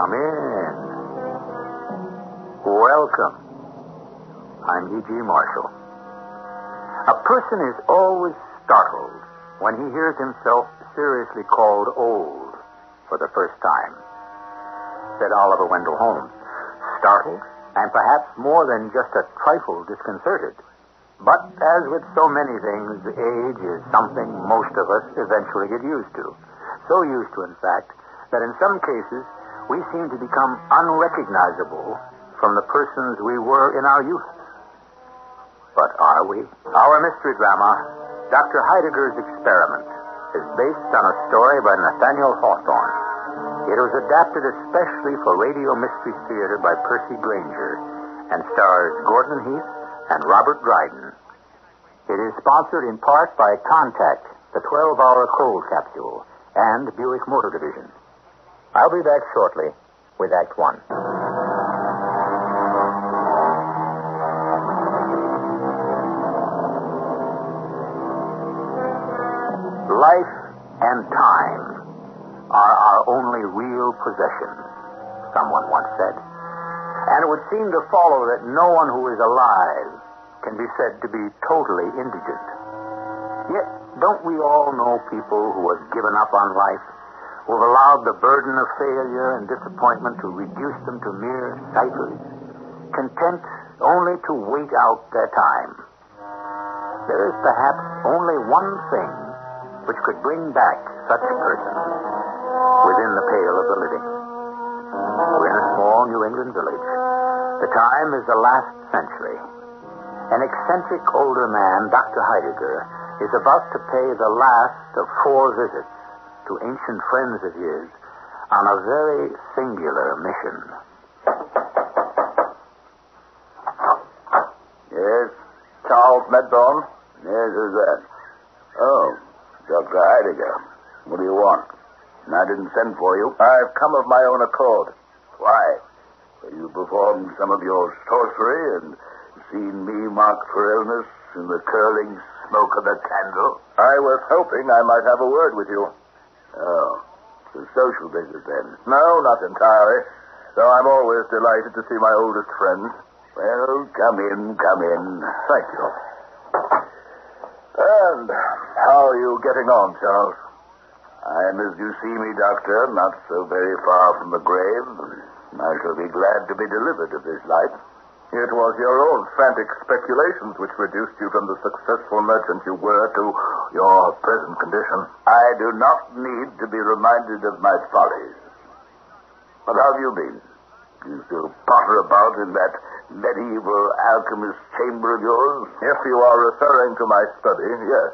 Come in. Welcome. I'm E.G. Marshall. A person is always startled when he hears himself seriously called old for the first time, said Oliver Wendell Holmes. Startled, and perhaps more than just a trifle disconcerted. But as with so many things, age is something most of us eventually get used to. So used to, in fact, that in some cases we seem to become unrecognizable from the persons we were in our youth. But are we? Our mystery drama, Dr. Heideggers' Experiment, is based on a story by Nathaniel Hawthorne. It was adapted especially for Radio Mystery Theater by Percy Granger and stars Gordon Heath and Robert Dryden. It is sponsored in part by Contact, the 12-hour cold capsule, and Buick Motor Division. I'll be back shortly with Act One. Life and time are our only real possessions, someone once said. And it would seem to follow that no one who is alive can be said to be totally indigent. Yet, don't we all know people who have given up on life, who have allowed the burden of failure and disappointment to reduce them to mere ciphers, content only to wait out their time? There is perhaps only one thing which could bring back such persons within the pale of the living. We're in a small New England village. The time is the last century. An eccentric older man, Dr. Heidegger, is about to pay the last of 4 visits to ancient friends of his on a very singular mission. Yes, Charles Medbone? Yes, who's that? Oh, Dr. Heidegger. What do you want? I didn't send for you. I've come of my own accord. Why? You performed some of your sorcery and seen me marked for illness in the curling smoke of the candle? I was hoping I might have a word with you. Oh, it's a social visit then? No, not entirely. Though I'm always delighted to see my oldest friends. Well, come in, come in. Thank you. And how are you getting on, Charles? I'm as you see me, Doctor, not so very far from the grave. I shall be glad to be delivered of this life. It was your own frantic speculations which reduced you from the successful merchant you were to your present condition. I do not need to be reminded of my follies. What have you been? You still potter about in that medieval alchemist chamber of yours? If you are referring to my study, yes.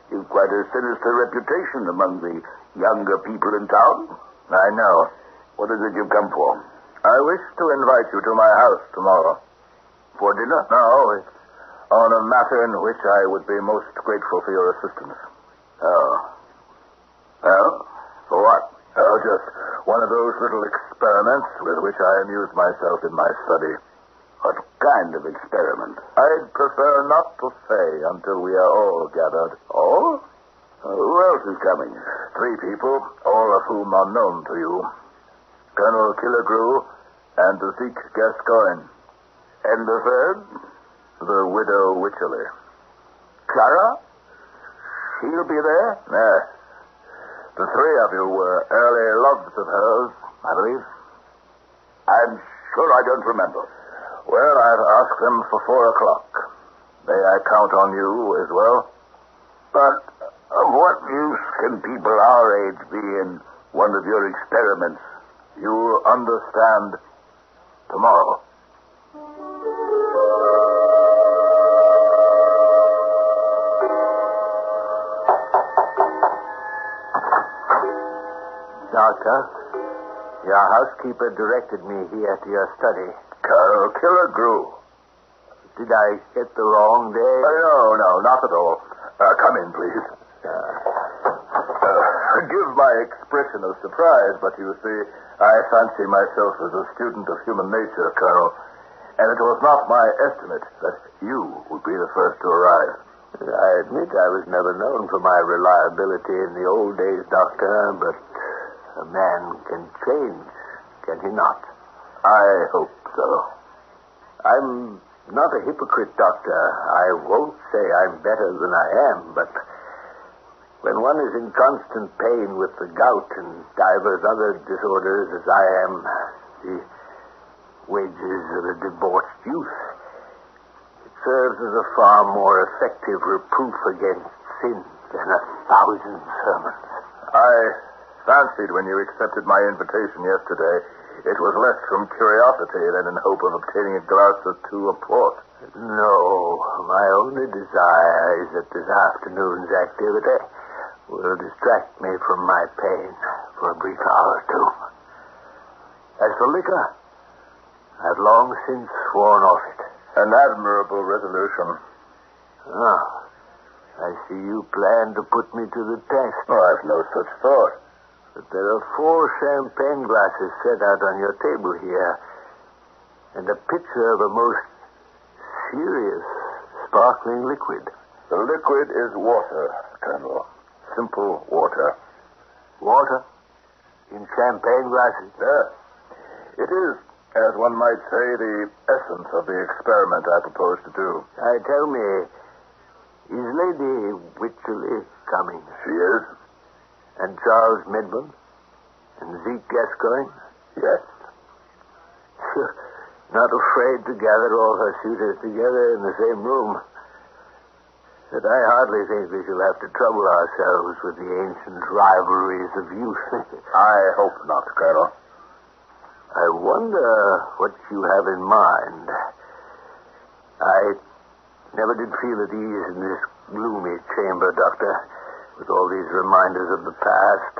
You've quite a sinister reputation among the younger people in town. I know. What is it you've come for? I wish to invite you to my house tomorrow. For dinner? No, it's on a matter in which I would be most grateful for your assistance. Oh. Well, for what? Oh, just one of those little experiments with which I amuse myself in my study. What kind of experiment? I'd prefer not to say until we are all gathered. All? Who else is coming? 3 people, all of whom are known to you. Colonel Killigrew and Zeke Gascoigne. And the third? The widow Wycherley. Clara? She'll be there? Yes. The 3 of you were early loves of hers, I believe. I'm sure I don't remember. Well, I've asked them for 4 o'clock. May I count on you as well? But of what use can people our age be in one of your experiments? You'll understand tomorrow. Doctor, your housekeeper directed me here to your study. Colonel Killigrew. Did I hit the wrong day? No, not at all. Come in, please. Forgive my expression of surprise, but you see, I fancy myself as a student of human nature, Colonel, and it was not my estimate that you would be the first to arrive. I admit I was never known for my reliability in the old days, Doctor, but A man can change, can he not? I hope so. I'm not a hypocrite, Doctor. I won't say I'm better than I am, but when one is in constant pain with the gout and divers other disorders as I am, the wages of a debauched youth, it serves as a far more effective reproof against sin than 1,000 sermons. I fancied when you accepted my invitation yesterday, it was less from curiosity than in hope of obtaining a glass or two of port. No, my only desire is that this afternoon's activity will distract me from my pain for a brief hour or two. As for liquor, I've long since sworn off it. An admirable resolution. Ah, I see you plan to put me to the test. Oh, I've no such thought. But there are 4 champagne glasses set out on your table here, and a pitcher of a most serious sparkling liquid. The liquid is water, Colonel. Simple water. Water? In champagne glasses? Yes. It is, as one might say, the essence of the experiment I propose to do. Tell me, is Lady Wycherley coming? She is? And Charles Midland? And Zeke Gascoigne? Yes. Not afraid to gather all her suitors together in the same room. But I hardly think we shall have to trouble ourselves with the ancient rivalries of youth. I hope not, Colonel. I wonder what you have in mind. I never did feel at ease in this gloomy chamber, Doctor, with all these reminders of the past.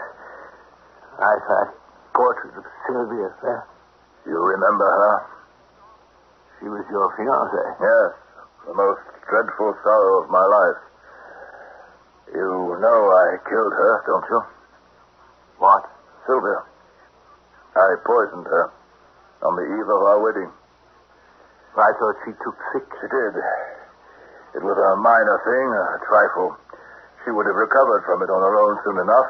That portrait of Sylvia there. You remember her? She was your fiancée. Yes, the most dreadful sorrow of my life. You know I killed her, don't you? What? Sylvia. I poisoned her on the eve of our wedding. I thought she took sick. She did. It was a minor thing, a trifle. She would have recovered from it on her own soon enough.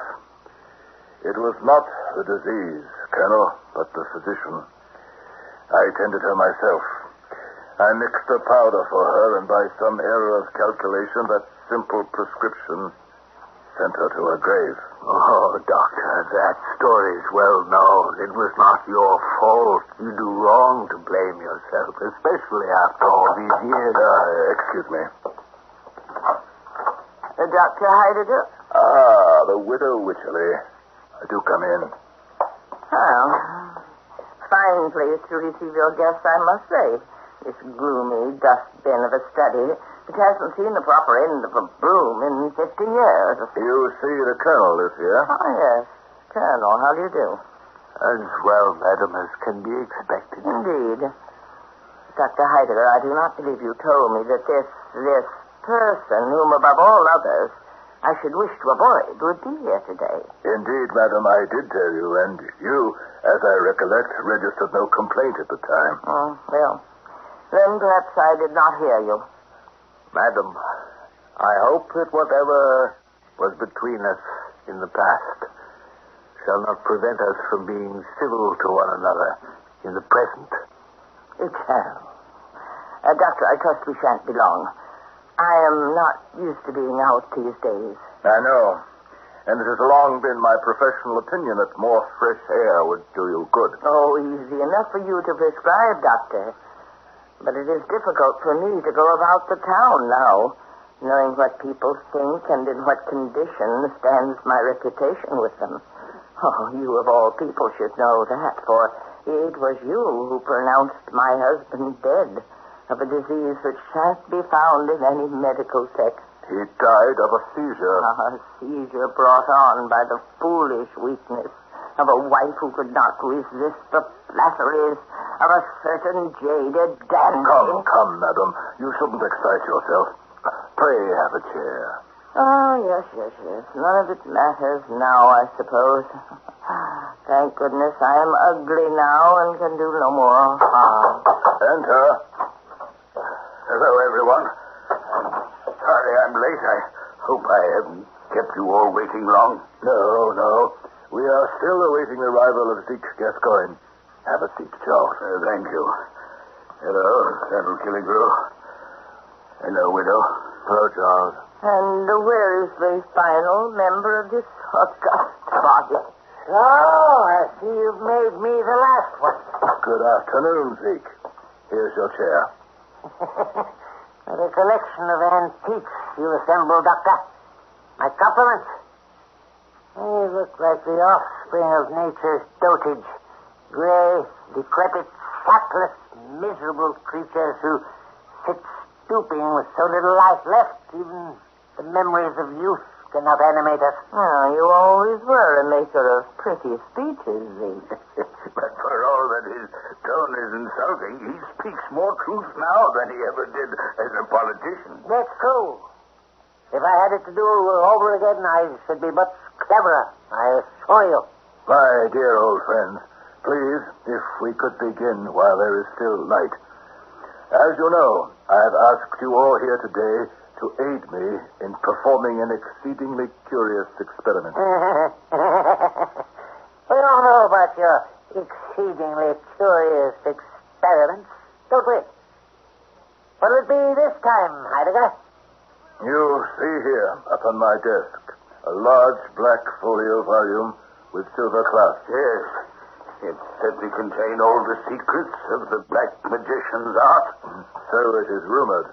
It was not the disease, Colonel, but the physician. I tended her myself. I mixed a powder for her, and by some error of calculation, that simple prescription sent her to her grave. Oh, Doctor, that story's well known. It was not your fault. You do wrong to blame yourself, especially after all these years. Excuse me. Dr. Heidegger? Ah, the widow Wycherley. Do come in. Well, fine place to receive your guests, I must say. This gloomy dustbin of a study. It hasn't seen the proper end of a broom in 50 years. You see, the Colonel is here. Oh, yes. Colonel, how do you do? As well, madam, as can be expected. Indeed. Dr. Heidegger, I do not believe you told me that this person, whom above all others I should wish to avoid, would be here today. Indeed, madam, I did tell you, and you, as I recollect, registered no complaint at the time. Oh, well, then perhaps I did not hear you. Madam, I hope that whatever was between us in the past shall not prevent us from being civil to one another in the present. It shall. Doctor, I trust we shan't be long. I am not used to being out these days. I know. And it has long been my professional opinion that more fresh air would do you good. Oh, easy enough for you to prescribe, Doctor. But it is difficult for me to go about the town now, knowing what people think and in what condition stands my reputation with them. Oh, you of all people should know that, for it was you who pronounced my husband dead of a disease which shan't be found in any medical text. He died of a seizure. A seizure brought on by the foolish weakness of a wife who could not resist the flatteries of a certain jaded dandy. Come, madam. You shouldn't excite yourself. Pray have a chair. Oh, yes. None of it matters now, I suppose. Thank goodness I am ugly now and can do no more harm. Enter. Hello, everyone. Sorry I'm late. I hope I haven't kept you all waiting long. No. We are Still awaiting the arrival of Zeke Gascoigne. Have a seat, Charles. Thank you. Hello, Colonel Killigrew. Hello, widow. Hello, Charles. And where is the final member of this august body? So, I see you've made me the last one. Good afternoon, Zeke. Here's your chair. What a collection of antiques you assembled, Doctor. My compliments. They look like the offspring of nature's dotage. Gray, decrepit, sapless, miserable creatures who sit stooping with so little life left, even the memories of youth cannot animate us. Oh, you always were a maker of pretty speeches, Zeke. But for all that his tone is insulting, he speaks more truth now than he ever did as a politician. That's true. If I had it to do over again, I should be much cleverer, I assure you. My dear old friends, please, if we could begin while there is still light. As you know, I have asked you all here today to aid me in performing an exceedingly curious experiment. We all know about your exceedingly curious experiments, don't we? What'll it be this time, Heidegger? You see here, upon my desk, a large black folio volume with silver clasp. Yes. It said to contain all the secrets of the black magician's art. So it is rumored,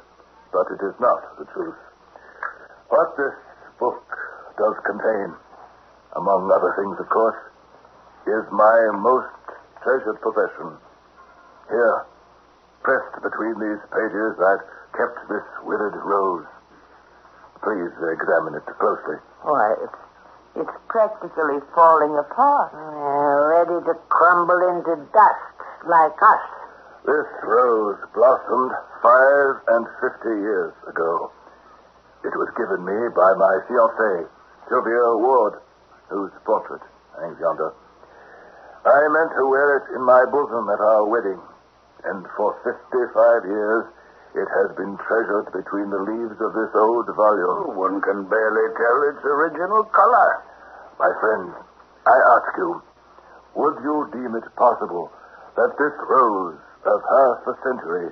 but it is not the truth. What this book does contain, among other things, of course, is my most treasured possession. Here, pressed between these pages, I've kept this withered rose. Please examine it closely. Why, it's practically falling apart. Ready to crumble into dust like us. This rose blossomed 55 years ago. It was given me by my fiancée, Sylvia Ward, whose portrait hangs yonder. I meant to wear it in my bosom at our wedding, and for 55 years it has been treasured between the leaves of this old volume. One can barely tell its original color. My friends, I ask you, would you deem it possible that this rose of half a century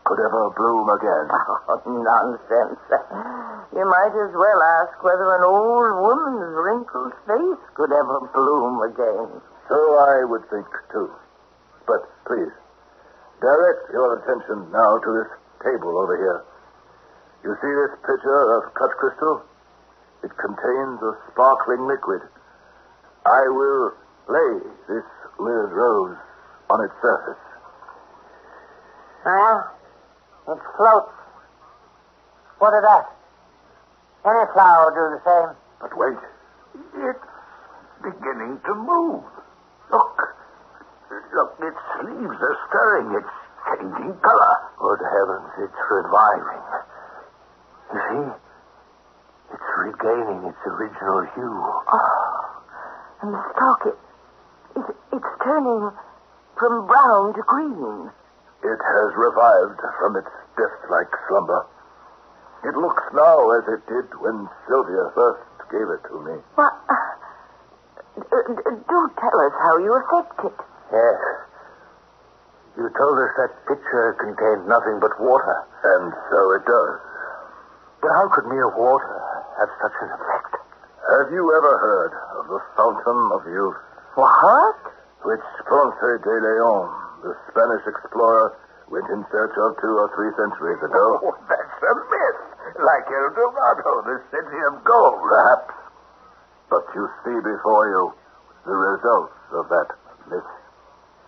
could ever bloom again? Oh, nonsense. You might as well ask whether an old woman's wrinkled face could ever bloom again. So I would think, too. But please, direct your attention now to this table over here. You see this pitcher of cut crystal? It contains a sparkling liquid. I will lay this live rose on its surface. Well, it floats. What of that? Any flower will do the same. But wait. It's beginning to move. Look, its leaves are stirring. It's changing color. Good heavens, it's reviving. You see? It's regaining its original hue. Oh, and the stalk, it's turning from brown to green. It has revived from its death-like slumber. It looks now as it did when Sylvia first gave it to me. Well, do tell us how you affect it. Yes. You told us that pitcher contained nothing but water. And so it does. But how could mere water have such an effect? Have you ever heard of the Fountain of Youth? What? Which Ponce de Leon, the Spanish explorer, went in search of 2 or 3 centuries ago. Oh, that's a myth. Like El Dorado, the city of gold. Perhaps. But you see before you the results of that myth.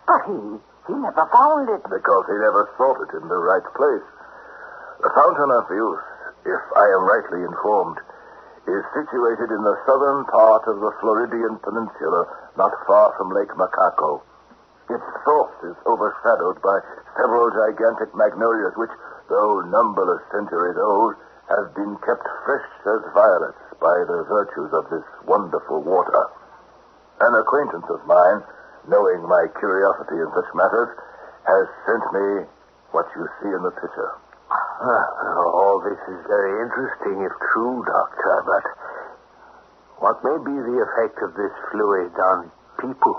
But he never found it. Because he never sought it in the right place. The Fountain of Youth, if I am rightly informed, is situated in the southern part of the Floridian Peninsula, not far from Lake Macaco. Its source is overshadowed by several gigantic magnolias which, though numberless centuries old, have been kept fresh as violets by the virtues of this wonderful water. An acquaintance of mine, knowing my curiosity in such matters, has sent me what you see in the picture. All this is very interesting, if true, Doctor, but What may be the effect of this fluid on people?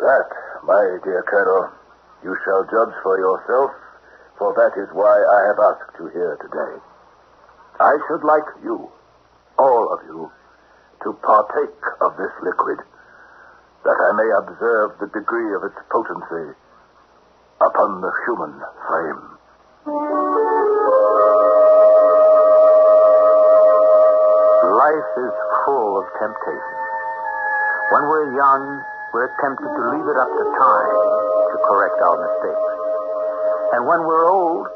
That, my dear Colonel, you shall judge for yourself, for that is why I have asked you here today. I should like you, all of you, to partake of this liquid, that I may observe the degree of its potency upon the human frame. Life is full of temptation. When we're young, we're tempted to leave it up to time to correct our mistakes. And when we're old,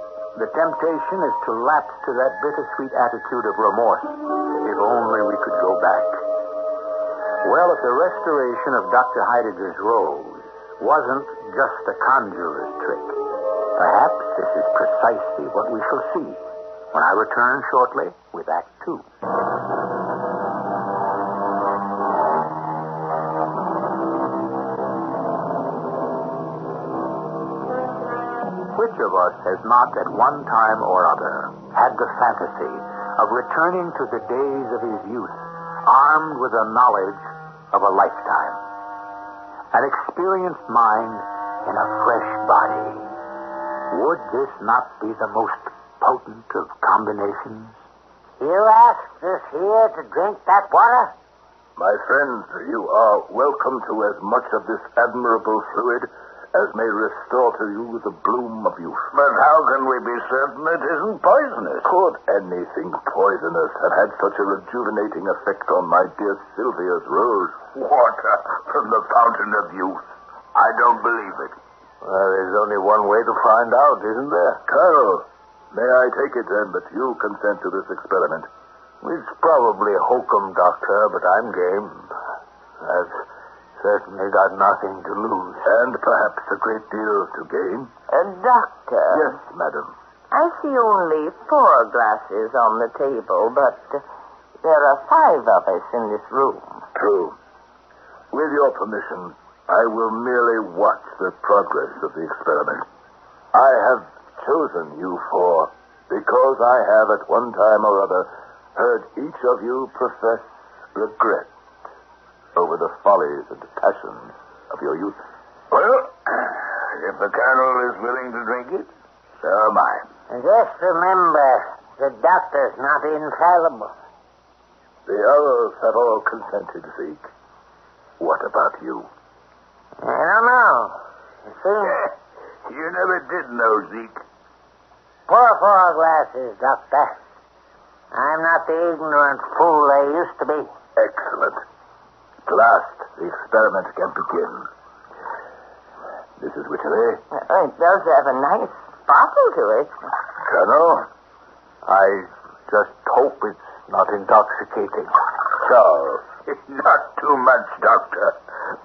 the temptation is to lapse to that bittersweet attitude of remorse. If only we could go back. Well, if the restoration of Dr. Heidegger's rose wasn't just a conjurer's trick, perhaps this is precisely what we shall see when I return shortly with Act 2. Which of us has not at one time or other had the fantasy of returning to the days of his youth, armed with the knowledge of a lifetime? An experienced mind in a fresh body. Would this not be the most potent of combinations? You asked us here to drink that water? My friends, you are welcome to as much of this admirable fluid as may restore to you the bloom of youth. But how can we be certain it isn't poisonous? Could anything poisonous have had such a rejuvenating effect on my dear Sylvia's rose? Water from the fountain of youth. I don't believe it. Well, there's only one way to find out, isn't there? Colonel, may I take it then that you consent to this experiment? It's probably hokum, Doctor, but I'm game. I've certainly got nothing to lose. And perhaps a great deal to gain. Doctor. Yes, madam. I see only 4 glasses on the table, but there are 5 of us in this room. True. With your permission, I will merely watch the progress of the experiment. I have chosen you because I have at one time or other heard each of you profess regret over the follies and passions of your youth. Well, if the Colonel is willing to drink it, so am I. Just remember, the doctor's not infallible. The others have all consented, Zeke. What about you? I don't know. You see? You never did know, Zeke. Pour 4 glasses, Doctor. I'm not the ignorant fool I used to be. Excellent. At last, the experiment can begin. This is Wycherley. It does have a nice bottle to it. Colonel? I just hope it's not intoxicating. Charles. Not too much, Doctor.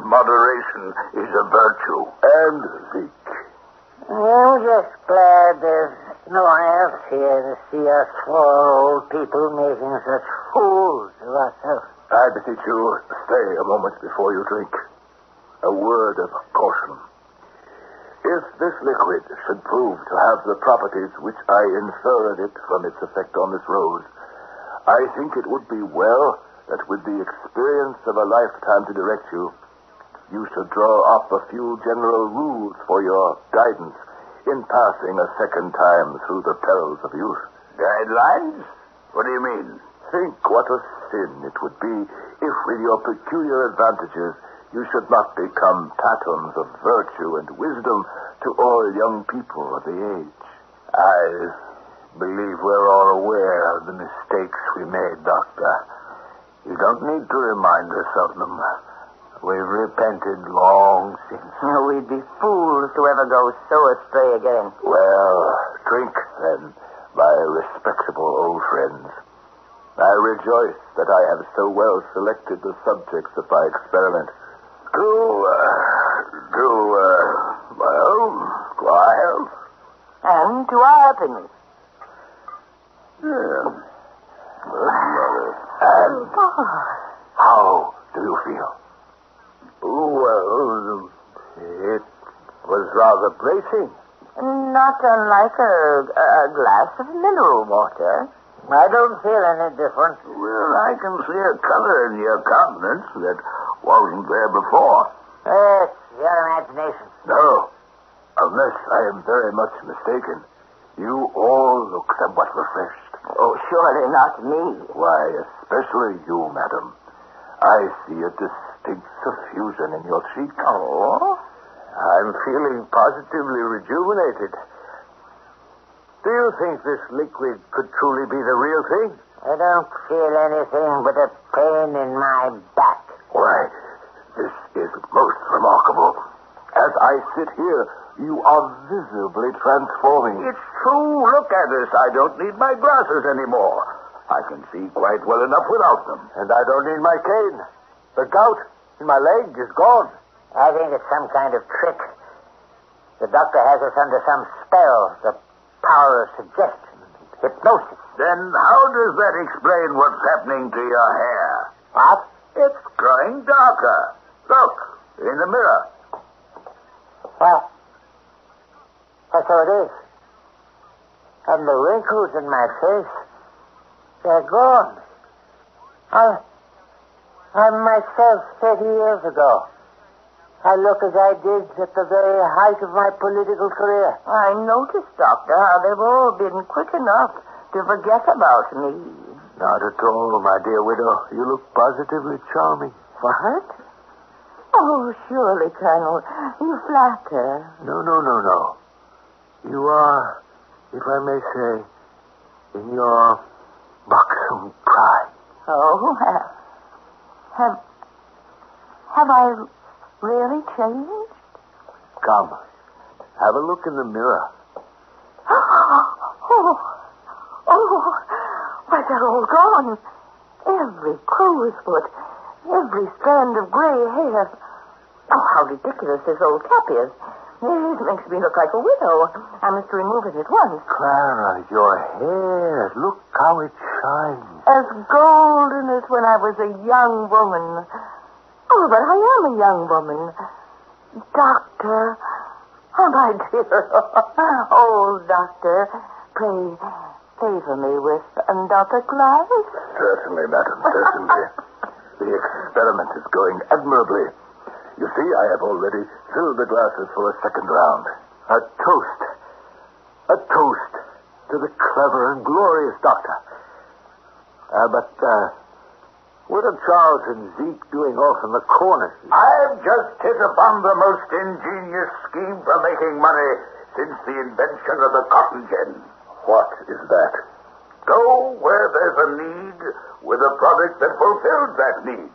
Moderation is a virtue. And Zeke. I'm just glad there's no one else here to see us 4 old people making such fools of ourselves. I beseech you, stay a moment before you drink. A word of caution. If this liquid should prove to have the properties which I inferred it from its effect on this rose, I think it would be well that with the experience of a lifetime to direct you, you should draw up a few general rules for your guidance in passing a second time through the perils of youth. Guidelines? What do you mean? Think what a sin it would be if, with your peculiar advantages, you should not become patterns of virtue and wisdom to all young people of the age. I believe we're all aware of the mistakes we made, Doctor. You don't need to remind us of them. We've repented long since. We'd be fools to ever go so astray again. Well, drink, then, my respectable old friends. I rejoice that I have so well selected the subjects of my experiment. To our health. And to our happiness. Yeah. And how do you feel? Well, it was rather bracing. Not unlike a glass of mineral water. I don't feel any different. Well, I can see a color in your countenance that wasn't there before. It's your imagination. No, unless I am very much mistaken. You all look somewhat refreshed. Oh, surely not me. Why, especially you, madam. I see a distinct suffusion in your cheek. Oh, I'm feeling positively rejuvenated. Do you think this liquid could truly be the real thing? I don't feel anything but a pain in my back. Why, this is most remarkable. As I sit here, you are visibly transforming. It's true. Look at us. I don't need my glasses anymore. I can see quite well enough without them. And I don't need my cane. The gout in my leg is gone. I think it's some kind of trick. The doctor has us under some spell. The power of suggestion, hypnosis. Then how does that explain what's happening to your hair? What? It's growing darker. Look, in the mirror. Well, that's how it is. And the wrinkles in my face, they're gone. I'm myself 30 years ago. I look as I did at the very height of my political career. I noticed, Doctor, how they've all been quick enough to forget about me. Not at all, my dear widow. You look positively charming. What? Oh, surely, Colonel. You flatter. No. You are, if I may say, in your buxom pride. Oh, have I really changed? Come, have a look in the mirror. Why, they're all gone. Every crow's foot, every strand of gray hair. Oh, how ridiculous this old cap is. It makes me look like a widow. I must remove it at once. Clara, your hair, look how it shines. As golden as when I was a young woman. Oh, but I am a young woman. Doctor. Oh, my dear. Old doctor. Pray favor me with another glass. Certainly, madam, certainly. The experiment is going admirably. You see, I have already filled the glasses for a second round. A toast. A toast to the clever and glorious doctor. But what are Charles and Zeke doing off in the corner? I've just hit upon the most ingenious scheme for making money since the invention of the cotton gin. What is that? Go where there's a need with a product that fulfills that need.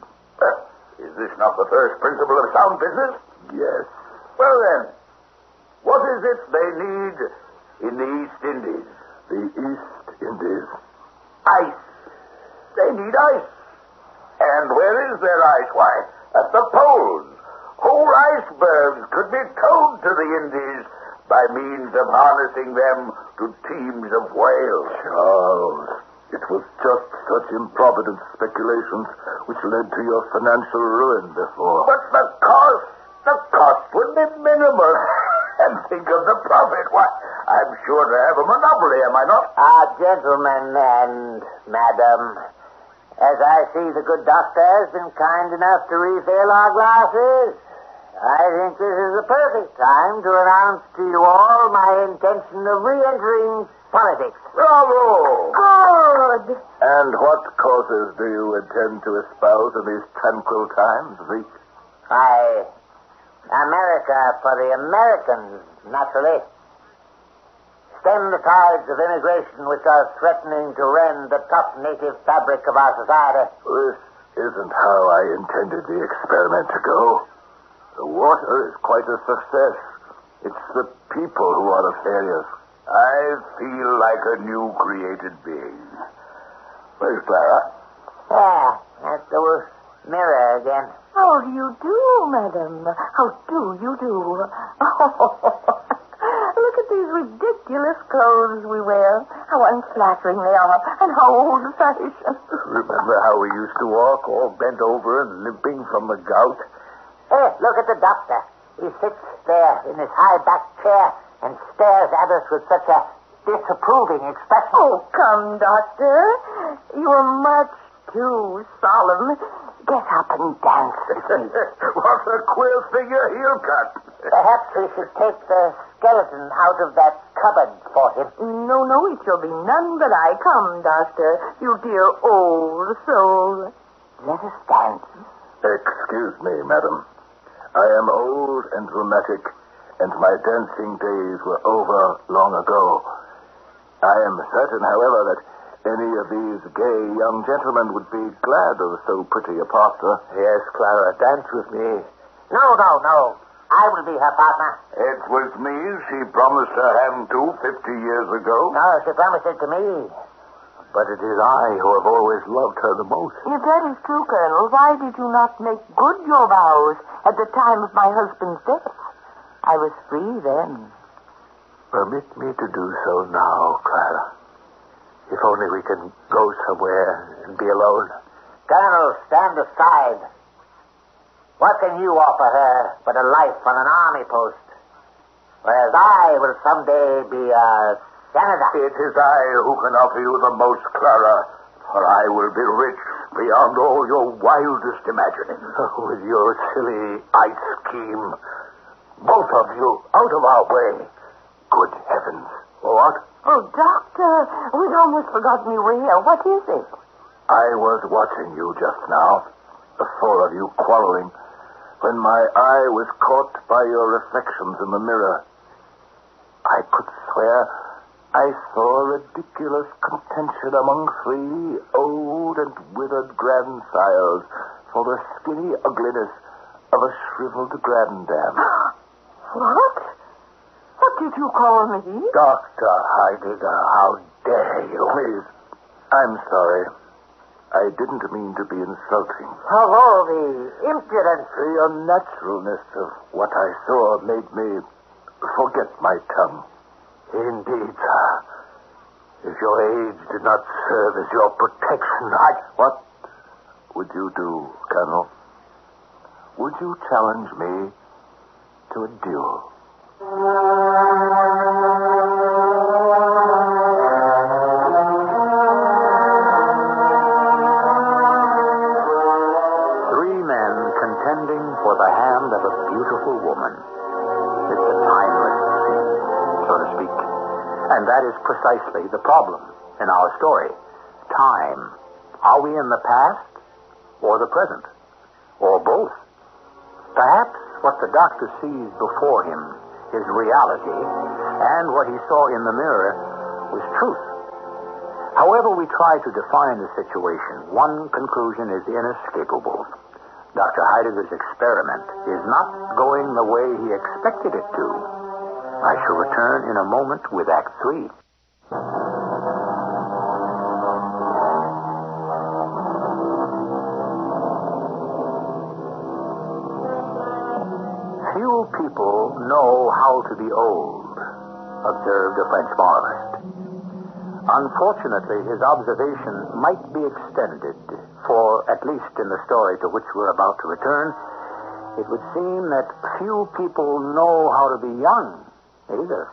Is this not the first principle of sound business? Yes. Well then, what is it they need in the East Indies? The East Indies. Ice. They need ice. And where is their ice? Why, at the poles. Whole icebergs could be towed to the Indies by means of harnessing them to teams of whales. Charles, it was just such improvident speculations which led to your financial ruin before. But the cost would be minimal. And think of the profit. Why, I'm sure to have a monopoly, am I not? Gentlemen and madam, as I see the good doctor has been kind enough to refill our glasses, I think this is the perfect time to announce to you all my intention of re-entering politics. Bravo! Good. And what causes do you intend to espouse in these tranquil times, Zeke? America for the Americans, naturally. Stem the tides of immigration which are threatening to rend the tough native fabric of our society. This isn't how I intended the experiment to go. The water is quite a success. It's the people who are the failures. I feel like a new created being. Where's Clara? That's the mirror again. How do you do, madam? How do you do? Look at these ridiculous clothes we wear. How unflattering they are, and how old-fashioned. Remember how we used to walk, all bent over and limping from the gout? Look at the doctor. He sits there in his high-backed chair and stares at us with such a disapproving expression. Oh, come, Doctor. You are much too solemn. Get up and dance with me. What a queer figure he'll cut. Perhaps we should take the skeleton out of that cupboard for him. No, it shall be none but I. Come, Doctor, you dear old soul. Let us dance. Excuse me, madam. I am old and rheumatic, and my dancing days were over long ago. I am certain, however, that any of these gay young gentlemen would be glad of so pretty a partner. Yes, Clara, dance with me. No. I will be her partner. It was me she promised her hand to 50 years ago. No, she promised it to me. But it is I who have always loved her the most. If that is true, Colonel, why did you not make good your vows at the time of my husband's death? I was free then. Permit me to do so now, Clara. If only we can go somewhere and be alone. Colonel, stand aside. What can you offer her but a life on an army post? Whereas I will someday be a senator. It is I who can offer you the most, Clara, for I will be rich beyond all your wildest imagining. With your silly ice scheme. Both of you out of our way. Good heavens. What? Oh, Doctor, we'd almost forgotten you were here. What is it? I was watching you just now, the four of you quarreling, when my eye was caught by your reflections in the mirror. I could swear I saw ridiculous contention among three old and withered grandsires for the skinny ugliness of a shriveled granddam. What? What did you call me? Dr. Heidegger, how dare you? Please, I'm sorry. I didn't mean to be insulting. Of all the impudence. The unnaturalness of what I saw made me forget my tongue. Indeed, sir. If your age did not serve as your protection, What would you do, Colonel? Would you challenge me to a duel? Three men contending for the hand of a beautiful woman. It's a timeless scene, so to speak. And that is precisely the problem in our story. Time. Are we in the past or the present? Or both? Perhaps what the doctor sees before him is reality, and what he saw in the mirror was truth. However we try to define the situation, one conclusion is inescapable. Dr. Heidegger's experiment is not going the way he expected it to. I shall return in a moment with Act 3. Few people know how to be old, observed a French moralist. Unfortunately, his observation might be extended, for at least in the story to which we're about to return, it would seem that few people know how to be young, either.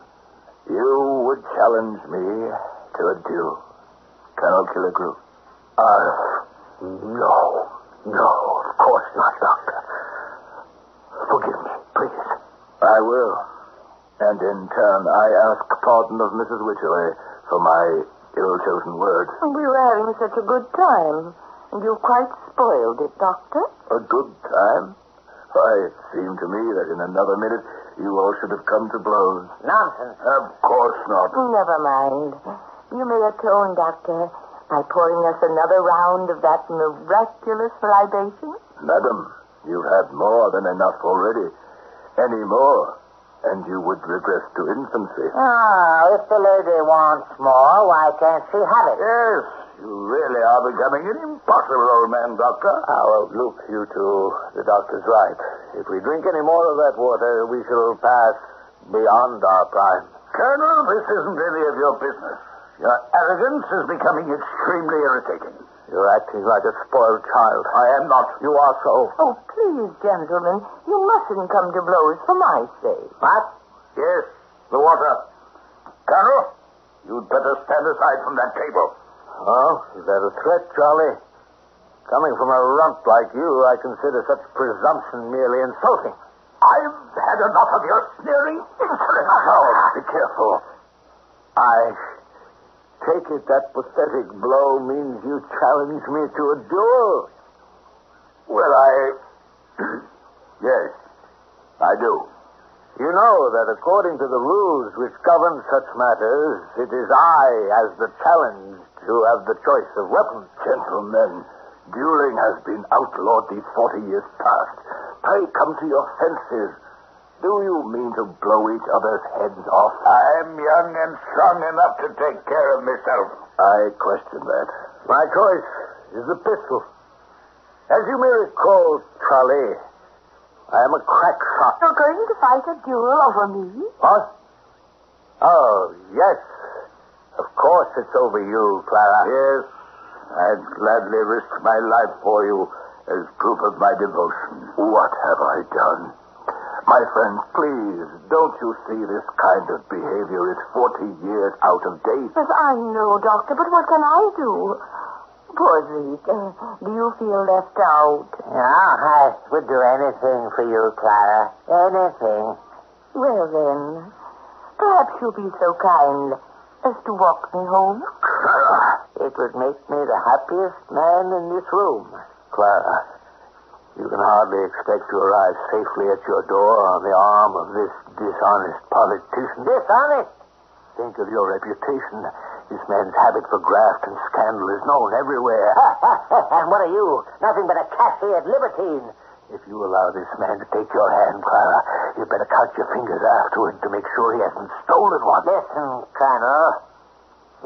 You would challenge me to a duel, Colonel Killigrew? No, of course not, Doctor. Forgive me, please. I will. And in turn, I ask pardon of Mrs. Wycherley for my ill-chosen words. We were having such a good time, and you quite spoiled it, Doctor. A good time? Why, it seemed to me that in another minute you all should have come to blows. Nonsense. Of course not. Never mind. You may atone, Doctor, by pouring us another round of that miraculous libation. Madam, you've had more than enough already. Any more, and you would regress to infancy. If the lady wants more, why can't she have it? Yes, you really are becoming an impossible old man, Doctor. Well, look, you two, the doctor's right. If we drink any more of that water, we shall pass beyond our prime. Colonel, this isn't any of your business. Your arrogance is becoming extremely irritating. You're acting like a spoiled child. I am not. You are so. Oh, please, gentlemen, you mustn't come to blows for my sake. What? Yes, the water. Colonel, You'd better stand aside from that table. Oh, is that a threat, Charlie? Coming from a runt like you, I consider such presumption merely insulting. I've had enough of your sneering insolence. Oh, be careful. I take it that pathetic blow means you challenge me to a duel. Well, yes, I do. You know that according to the rules which govern such matters, it is I, as the challenged, who have the choice of weapons. Gentlemen, dueling has been outlawed these 40 years past. Pray come to your senses. Do you mean to blow each other's heads off? I'm young and strong enough to take care of myself. I question that. My choice is the pistol. As you may recall, Charlie, I am a crack shot. You're going to fight a duel over me? What? Oh, yes. Of course it's over you, Clara. Yes, I'd gladly risk my life for you as proof of my devotion. What have I done? My friends, please, don't you see this kind of behavior is 40 years out of date? Yes, I know, Doctor, but what can I do? Poor Zeke, do you feel left out? Yeah, I would do anything for you, Clara. Anything. Well, then, perhaps you'll be so kind as to walk me home. It would make me the happiest man in this room. Clara, you can hardly expect to arrive safely at your door on the arm of this dishonest politician. Dishonest? Think of your reputation. This man's habit for graft and scandal is known everywhere. And what are you? Nothing but a cashiered libertine. If you allow this man to take your hand, Clara, you better count your fingers afterward to make sure he hasn't stolen one. Listen, Colonel,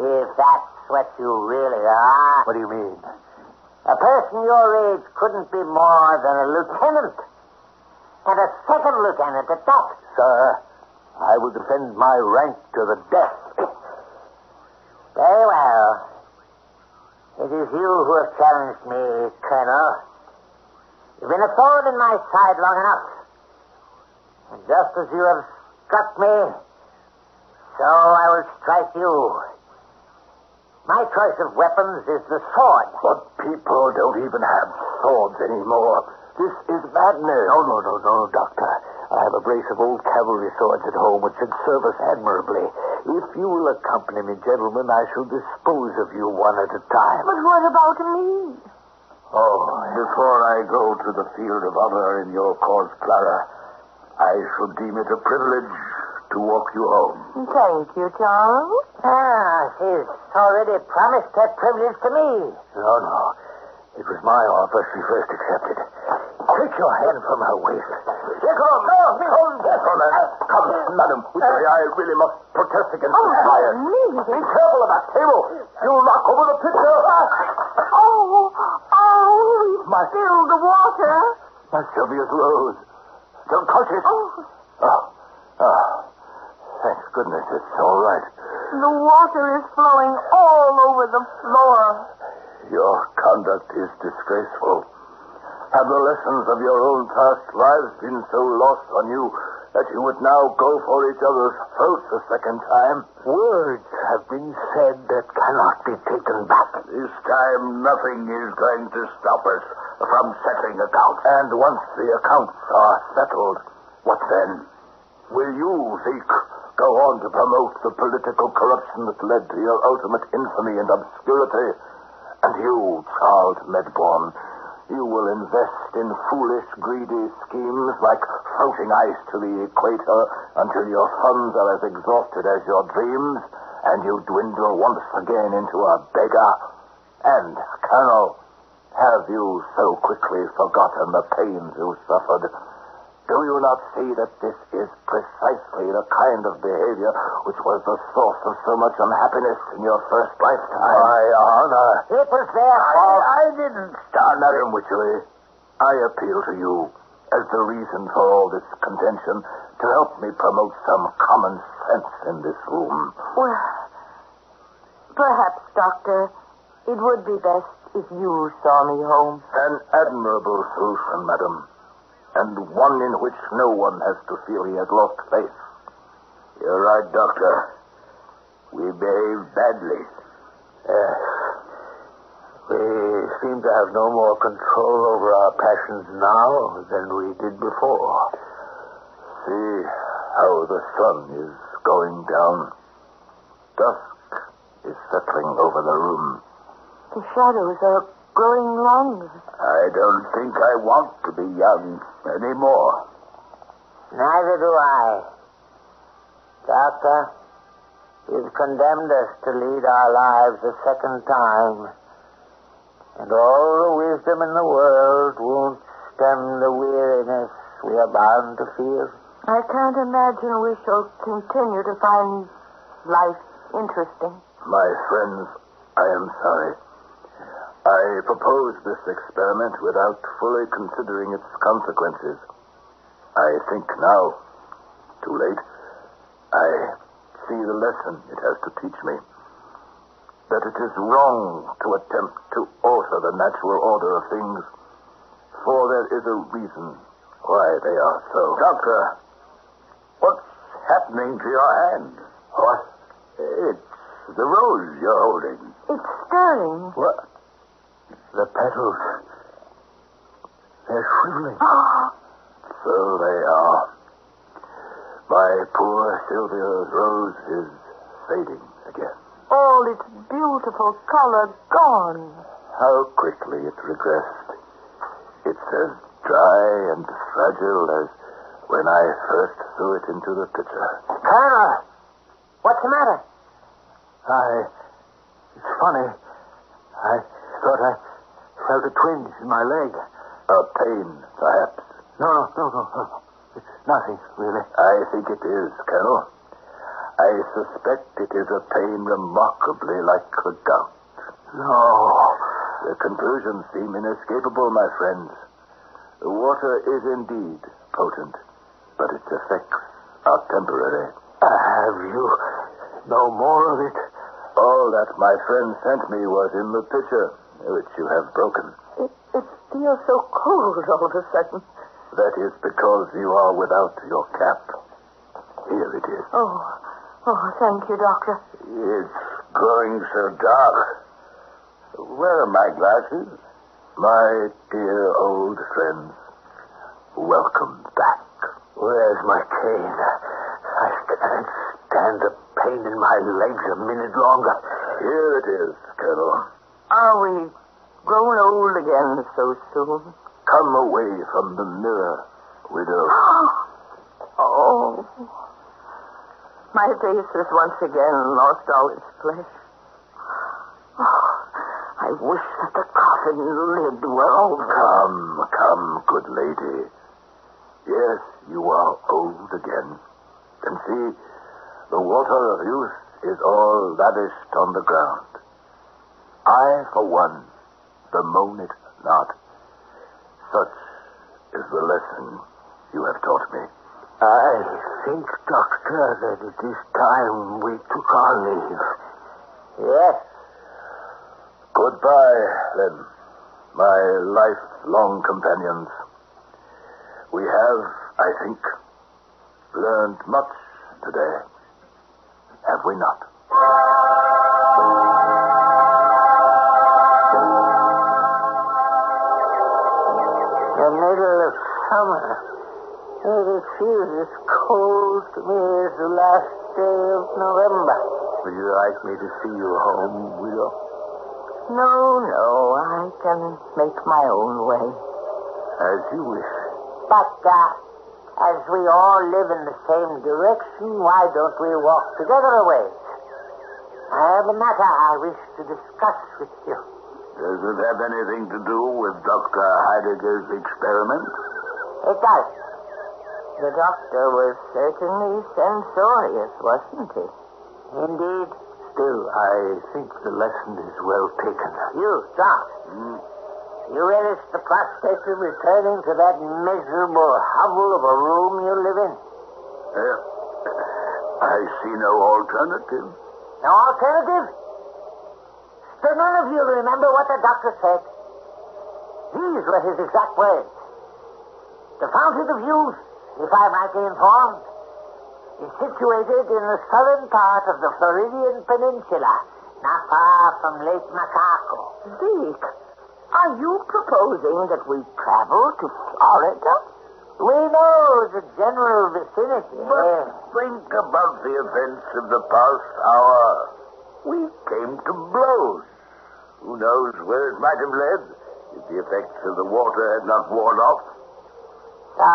if that's what you really are... What do you mean? A person your age couldn't be more than a lieutenant. And a second lieutenant at that. Sir, I will defend my rank to the death. Very well. It is you who have challenged me, Colonel. You've been a thorn in my side long enough. And just as you have struck me, so I will strike you. My choice of weapons is the sword. But people don't even have swords anymore. This is madness. No, Doctor. I have a brace of old cavalry swords at home which should serve us admirably. If you will accompany me, gentlemen, I shall dispose of you one at a time. But what about me? Oh, before I go to the field of honor in your cause, Clara, I should deem it a privilege to walk you home. Thank you, Charles. She's already promised that privilege to me. No. It was my offer she first accepted. Take your hand from her waist. Here comes! Oh, behold! Gentlemen, come, madam. Which way? I really must protest against this fire. Me. Be careful of that table. You'll knock over the pitcher. We spilled the water. My Sylvia's rose. Don't touch it. Thank goodness it's all right. The water is flowing all over the floor. Your conduct is disgraceful. Have the lessons of your own past lives been so lost on you that you would now go for each other's throats a second time? Words have been said that cannot be taken back. This time nothing is going to stop us from settling accounts. And once the accounts are settled, what then? Will you, Zeke, go on to promote the political corruption that led to your ultimate infamy and obscurity? And you, Charles Medbourne, you will invest in foolish, greedy schemes like floating ice to the equator until your funds are as exhausted as your dreams, and you dwindle once again into a beggar. And, Colonel, have you so quickly forgotten the pains you suffered? Do you not see that this is precisely the kind of behavior which was the source of so much unhappiness in your first lifetime? My honor. It was their fault. I didn't start Madam Wycherley. I appeal to you as the reason for all this contention to help me promote some common sense in this room. Well, perhaps, Doctor, it would be best if you saw me home. An admirable solution, madam, and one in which no one has to feel he has lost faith. You're right, Doctor. We behaved badly. Yes. We seem to have no more control over our passions now than we did before. See how the sun is going down. Dusk is settling over the room. The shadows are growing longer. I don't think I want to be young anymore. Neither do I. Doctor, you've condemned us to lead our lives a second time. And all the wisdom in the world won't stem the weariness we are bound to feel. I can't imagine we shall continue to find life interesting. My friends, I am sorry. I proposed this experiment without fully considering its consequences. I think now, too late, I see the lesson it has to teach me. That it is wrong to attempt to alter the natural order of things, for there is a reason why they are so. Doctor, what's happening to your hand? What? It's the rose you're holding. It's stirring. What? The petals, they're shriveling. So they are. My poor Sylvia's rose is fading again. All its beautiful color gone. How quickly it regressed. It's as dry and fragile as when I first threw it into the pitcher. Colonel, what's the matter? It's funny. I thought I felt a twinge in my leg. A pain, perhaps. No. It's nothing, really. I think it is, Colonel. I suspect it is a pain remarkably like the gout. No. The conclusions seem inescapable, my friends. The water is indeed potent, but its effects are temporary. Have you no more of it? All that my friend sent me was in the pitcher, which you have broken. It feels so cold all of a sudden. That is because you are without your cap. Here it is. Oh, thank you, Doctor. It's growing so dark. Where are my glasses? My dear old friends, welcome back. Where's my cane? I can't stand the pain in my legs a minute longer. Here it is, Colonel. Are we grown old again so soon? Come away from the mirror, widow. Oh. My face has once again lost all its flesh. Oh, I wish that the coffin lid were over. Come, good lady. Yes, you are old again. And see, the water of youth is all lavished on the ground. I, for one, bemoan it not. Such is the lesson you have taught me. I think, Doctor, that it is time we took our leave. Yes. Goodbye, then, my lifelong companions. We have, I think, learned much today, have we not? The middle of summer. It feels as cold to me as the last day of November. Would you like me to see you home, widow? No, I can make my own way. As you wish. But, as we all live in the same direction, why don't we walk together a ways? I have a matter I wish to discuss with you. Does it have anything to do with Dr. Heidegger's experiment? It does. The doctor was certainly censorious, wasn't he? Indeed. Still, I think the lesson is well taken. You, John. You relish the prospect of returning to that miserable hovel of a room you live in? I see no alternative. No alternative? Do none of you remember what the doctor said? These were his exact words. The fountain of youth, if I might be informed, is situated in the southern part of the Floridian Peninsula, not far from Lake Macaco. Zeke, are you proposing that we travel to Florida? We know the general vicinity. But think about the events of the past hour. We came to blows. Who knows where it might have led if the effects of the water had not worn off? So,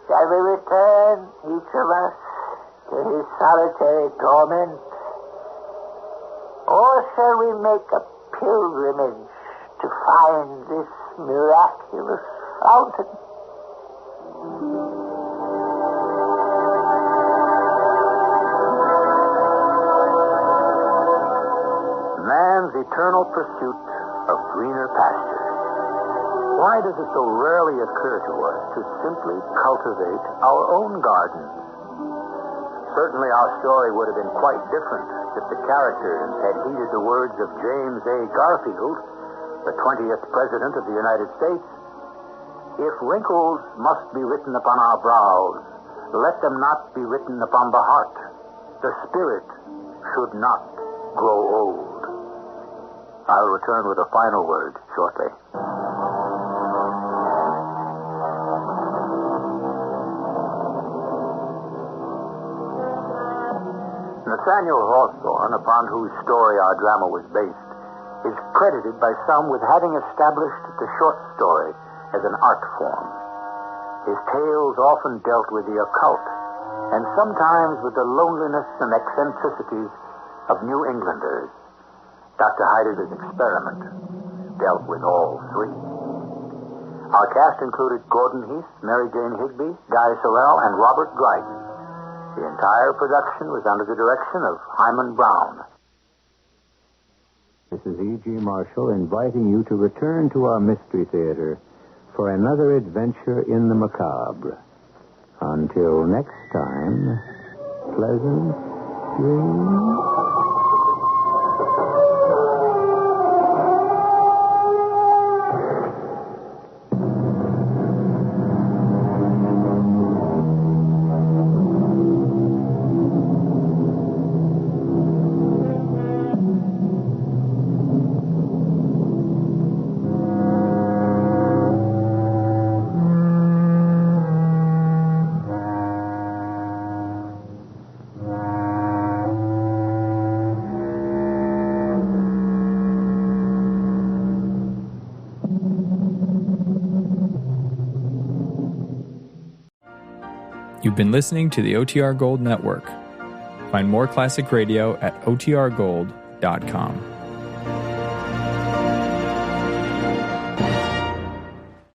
shall we return, each of us, to his solitary torment? Or shall we make a pilgrimage to find this miraculous fountain? Man's eternal pursuit of greener pastures. Why does it so rarely occur to us to simply cultivate our own gardens? Certainly our story would have been quite different if the characters had heeded the words of James A. Garfield, the 20th President of the United States. If wrinkles must be written upon our brows, let them not be written upon the heart. The spirit should not grow old. I'll return with a final word shortly. Nathaniel Hawthorne, upon whose story our drama was based, is credited by some with having established the short story as an art form. His tales often dealt with the occult, and sometimes with the loneliness and eccentricities of New Englanders. Dr. Heidegger's experiment dealt with all three. Our cast included Gordon Heath, Mary Jane Higby, Guy Sorrell, and Robert Dryden. The entire production was under the direction of Hyman Brown. This is E.G. Marshall inviting you to return to our Mystery Theater for another adventure in the macabre. Until next time, pleasant dreams. You've been listening to the OTR Gold Network. Find more classic radio at otrgold.com.